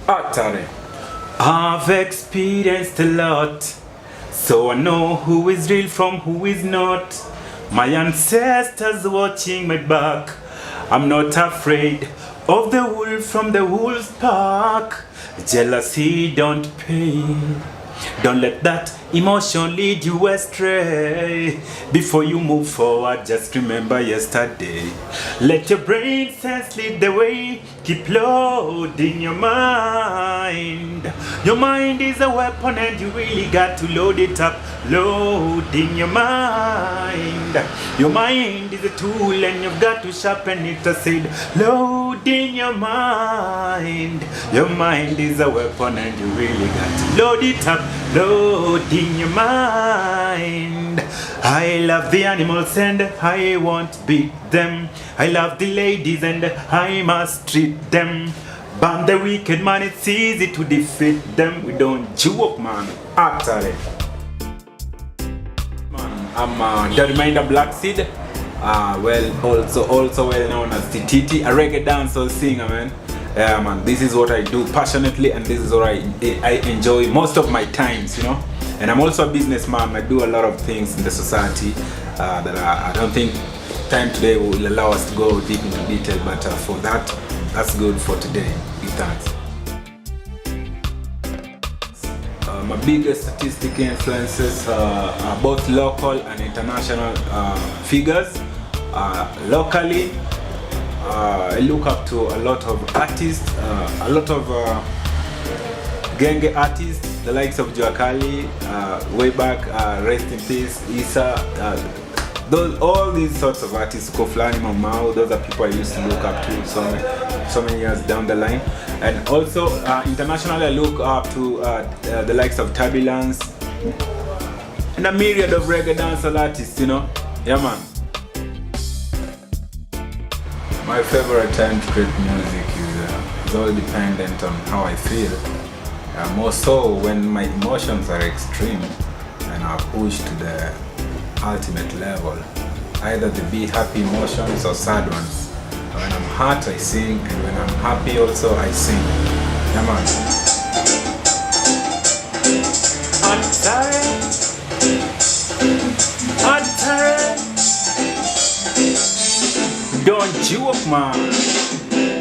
Atare. I've experienced a lot, so I know who is real from who is not. My ancestors watching my back. I'm not afraid of the wolf from the wolf's pack. Jealousy don't pay. Don't let that emotion lead you astray. Before you move forward, just remember yesterday. Let your brain sense lead the way. Keep loading your mind. Your mind is a weapon and you really got to load it up. Loading your mind. Your mind is a tool and you've got to sharpen it. I said, loading your mind. Your mind is a weapon and you really got to load it up. Loading your mind. I love the animals and I won't beat them. I love the ladies and I must treat them. Ban the wicked man, it's easy to defeat them. We don't joke, man. Actually, I'm Dareminder Blackseed. Also well known as Tititi, a reggae dancehall singer, man. Yeah, man, this is what I do passionately, and this is what I enjoy most of my times, you know. And I'm also a businessman. I do a lot of things in the society that I don't think time today will allow us to go deep into detail, but for that's good for today. Give thanks. My biggest statistic influences are both local and international figures. Locally, I look up to a lot of artists, a lot of genge artists, the likes of Juakali, way back, rest in peace, Isa, all these sorts of artists, Koflani, Mamau, those are people I used to look up to so many years down the line. And also internationally, I look up to the likes of Turbulence and a myriad of reggae dancehall artists, you know. Yeah, man. My favorite time to create music is all dependent on how I feel. More so when my emotions are extreme and are pushed to the ultimate level. Either they be happy emotions or sad ones. When I'm hurt, I sing, and when I'm happy also, I sing. Yeah, man. Don't you up, man.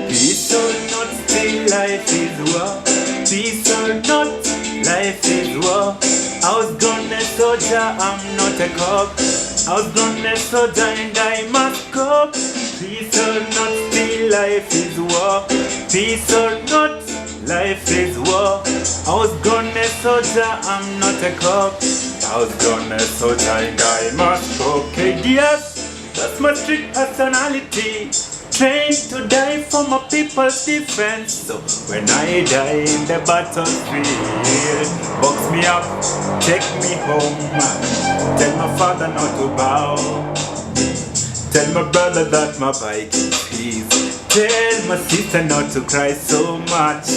Peace or not, still life is war. Peace or not, life is war. I was gone a soldier, I'm not a cop. I was gone a soldier and I must cope. Peace or not, still life is war. Peace or not, life is war. I was gone a soldier, I'm not a cop. I was gone a soldier and I must cope. KDS, that's my street personality. Trained to die for my people's defense. So when I die in the battlefield, box me up, take me home. Tell my father not to bow. Tell my brother that my bike is his. Tell my sister not to cry so much.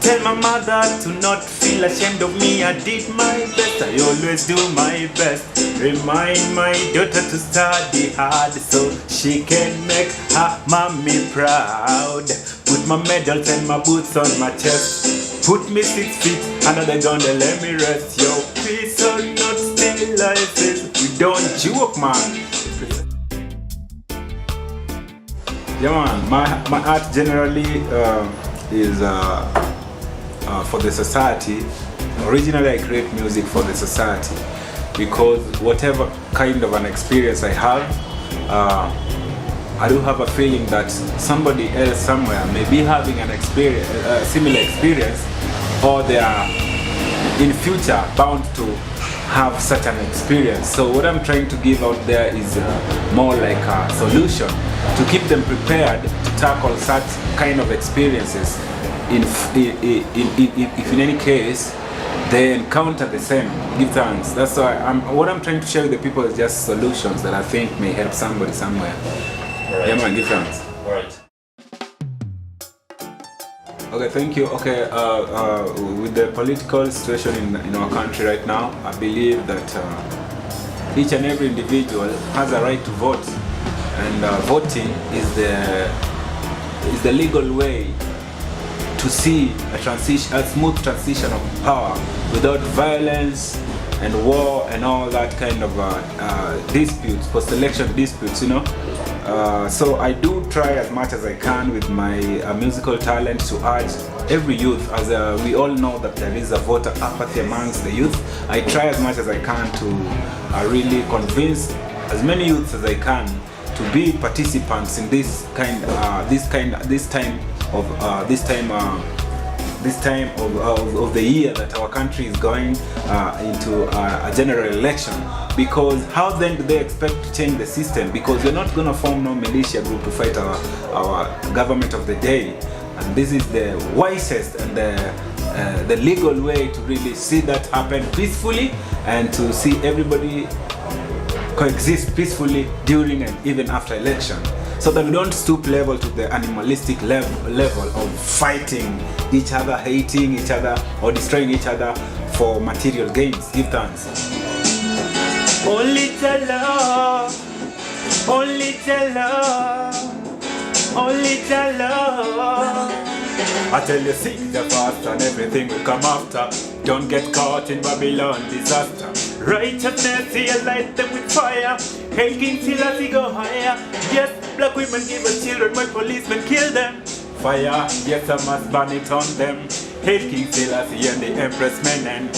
Tell my mother to not feel ashamed of me. I did my best, I always do my best. Remind my daughter to study hard so she can make her mommy proud. Put my medals and my boots on my chest. Put me 6 feet under the ground and let me rest. Yo, peace or not, still life is. We don't joke, man. Yeah, man, my art generally is for the society. Originally, I create music for the society because whatever kind of an experience I have, I do have a feeling that somebody else somewhere may be having an experience, similar experience, or they are in future bound to have such an experience. So what I'm trying to give out there is more like a solution to keep them prepared to tackle such kind of experiences if in any case they encounter the same. Give thanks. That's why what I'm trying to share with the people is just solutions that I think may help somebody somewhere. Right. Yeah, man, give thanks. Right. Okay, thank you. Okay, with the political situation in our country right now, I believe that each and every individual has a right to vote, and voting is the legal way to see a smooth transition of power without violence and war and all that kind of disputes, post-election disputes, you know. So I do try as much as I can with my musical talent to urge every youth, as we all know that there is a voter apathy amongst the youth. I try as much as I can to really convince as many youths as I can to be participants in this time of the year that our country is going into a general election. Because how then do they expect to change the system? Because we're not going to form no militia group to fight our government of the day. And this is the wisest and the legal way to really see that happen peacefully, and to see everybody coexist peacefully during and even after election, so that we don't stoop level to the animalistic level of fighting each other, hating each other, or destroying each other for material gains. Give thanks. Only the love, only the love, only the love. I tell you, seek the fast and everything will come after. Don't get caught in Babylon disaster. Righteousness, he light them with fire. Hail King Selassie, go higher. Yes, black women give us children, but policemen kill them. Fire, yes, I must burn it on them. Hail King Selassie and the Empress Menen.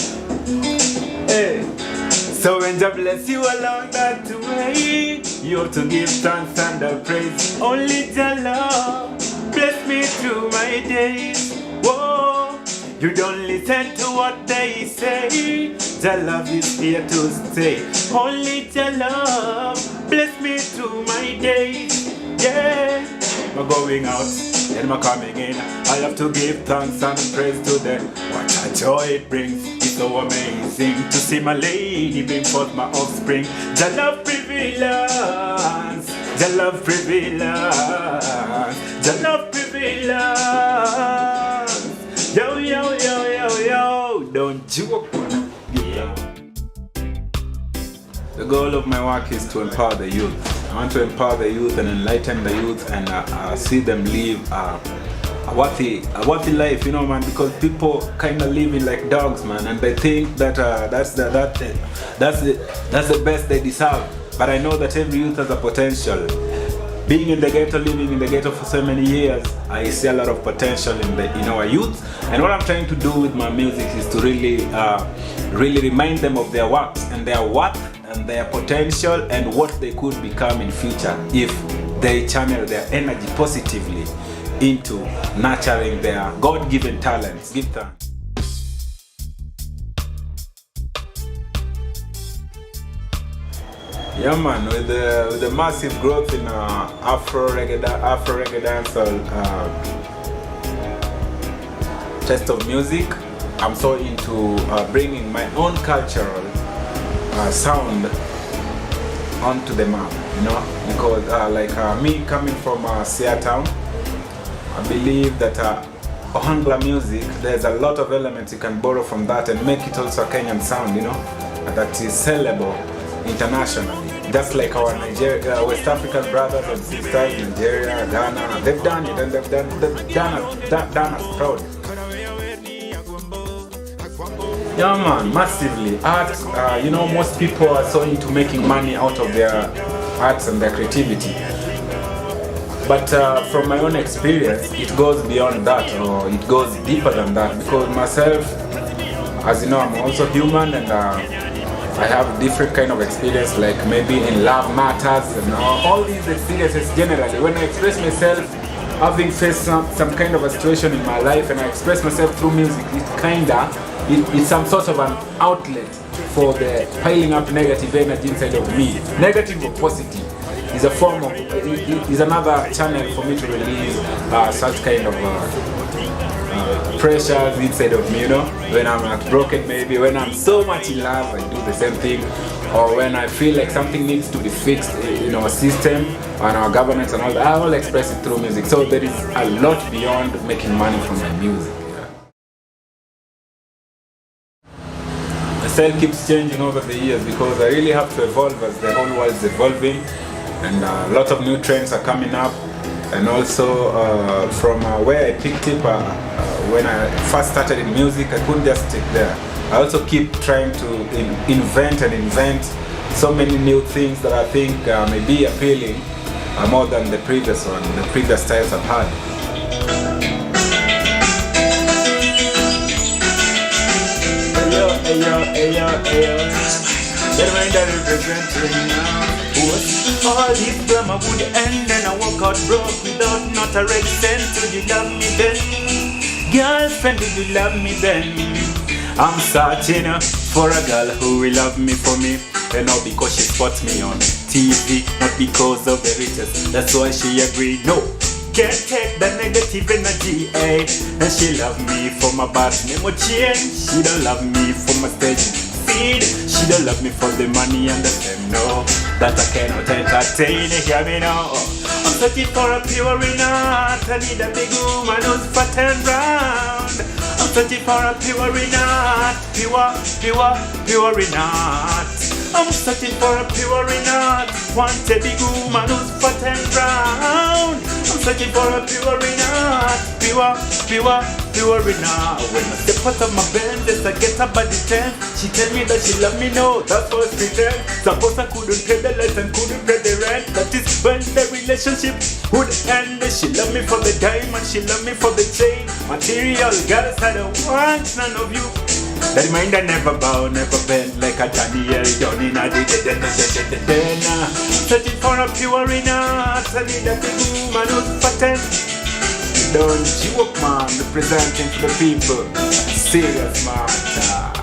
Hey. So when God bless you along that way, you have to give thanks and praise. Only the Lord bless me through my days. Whoa, you don't listen to what they say. The love is here to stay. Only the love bless me through my days. Yeah, I'm going out and I'm coming in. I have to give thanks and praise to them. What a joy it brings. It's so amazing to see my lady bring forth my offspring. The love prevails. The love prevails. The love prevails. Yo, yo, yo, yo, yo. Don't you? Yeah. The goal of my work is to empower the youth. I want to empower the youth and enlighten the youth, and see them live a worthy life, you know, man. Because people kind of living like dogs, man, and they think that that's the best they deserve. But I know that every youth has a potential. Being in the ghetto, living in the ghetto for so many years, I see a lot of potential in our youth. And what I'm trying to do with my music is to really remind them of their works and their worth and their potential and what they could become in future if they channel their energy positively into nurturing their God-given talents. Give thanks. Yeah, man, with the massive growth in Afro reggae dancehall taste of music, I'm so into bringing my own cultural sound onto the map, you know, because me coming from Seattle, I believe that Ohangla music, there's a lot of elements you can borrow from that and make it also a Kenyan sound, you know, that is sellable internationally. Just like our West African brothers and sisters, Nigeria, Ghana, they've done it and they've done us proud. Yeah, man, massively. Art, you know, most people are so into making money out of their arts and their creativity. But from my own experience, it goes beyond that, or it goes deeper than that. Because myself, as you know, I'm also human, and I have different kind of experience, like maybe in love matters and all these experiences generally. When I express myself, having faced some kind of a situation in my life, and I express myself through music, it's some sort of an outlet for the piling up negative energy inside of me. Negative or positive is a form of, is another channel for me to release such kind of pressures inside of me, you know. When I'm broken, maybe when I'm so much in love, I do the same thing. Or when I feel like something needs to be fixed in our system and our governance and all that, I will express it through music. So there is a lot beyond making money from my music. The style keeps changing over the years because I really have to evolve as the whole world is evolving, and a lot of new trends are coming up. And also from where I picked up when I first started in music, I couldn't just stick there. I also keep trying to invent so many new things that I think may be appealing more than the previous styles I've had. Ayo. Dareminder representing now. All this drama would end and I walk out broke without not a red cent. Would you love me then? Girlfriend, would you love me then? I'm searching for a girl who will love me for me. And not because she spots me on TV, not because of the riches. That's why she agreed. No, can't take the negative energy, eh? And she love me for my bad name or change. She don't love me for my stage feed. She don't love me for the money and the fame. No, that I cannot entertain. Hear me now. I'm searching for a pure enough. I need a big woman who's fat and round. I'm searching for a pure enough. Pure enough. I'm searching for a pure enough. Want a big woman who's fat and round. I'm searching for a pure enough. Pure enough. When I step out of my bed, I get up by the 10. She tell me that she love me, no, that's what she pretend. Suppose I couldn't pay the light and couldn't pay the rent. That is when the relationship would end. She love me for the diamond, she love me for the chain. Material girls, I don't want none of you. Dareminder never bow, never bend like a Daniel done in a searching for a pure enough. I need a big woman who's fat. Don't joke, man, representing for the people. Serious matter.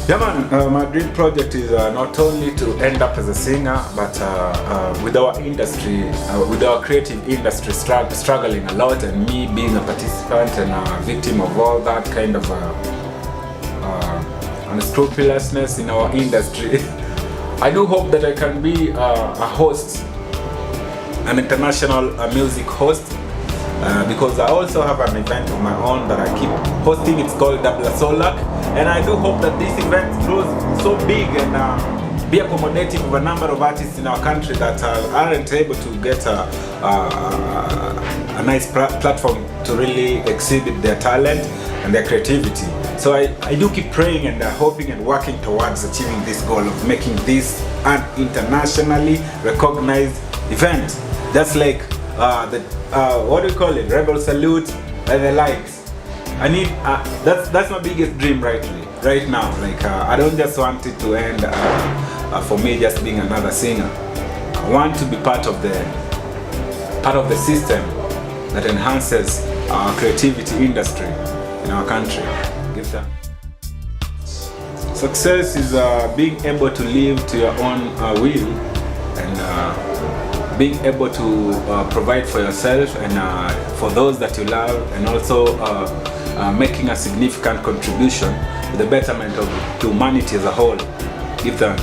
Yeah, man, my dream project is not only to end up as a singer, but with our industry, with our creative industry struggling a lot, and me being a participant and a victim of all that kind of unscrupulousness in our industry. I do hope that I can be a host, an international music host, because I also have an event of my own that I keep hosting. It's called Solac, and I do hope that this event grows so big and be accommodating of a number of artists in our country that aren't able to get a nice platform to really exhibit their talent and their creativity. So I do keep praying and hoping and working towards achieving this goal of making this an internationally recognized event. That's like what do you call it? Rebel Salute and the likes. I need that's my biggest dream right now. Like I don't just want it to end for me just being another singer. I want to be part of the system that enhances our creativity industry in our country. Give that. Success is being able to live to your own will and being able to provide for yourself and for those that you love, and also making a significant contribution to the betterment of humanity as a whole. Give thanks.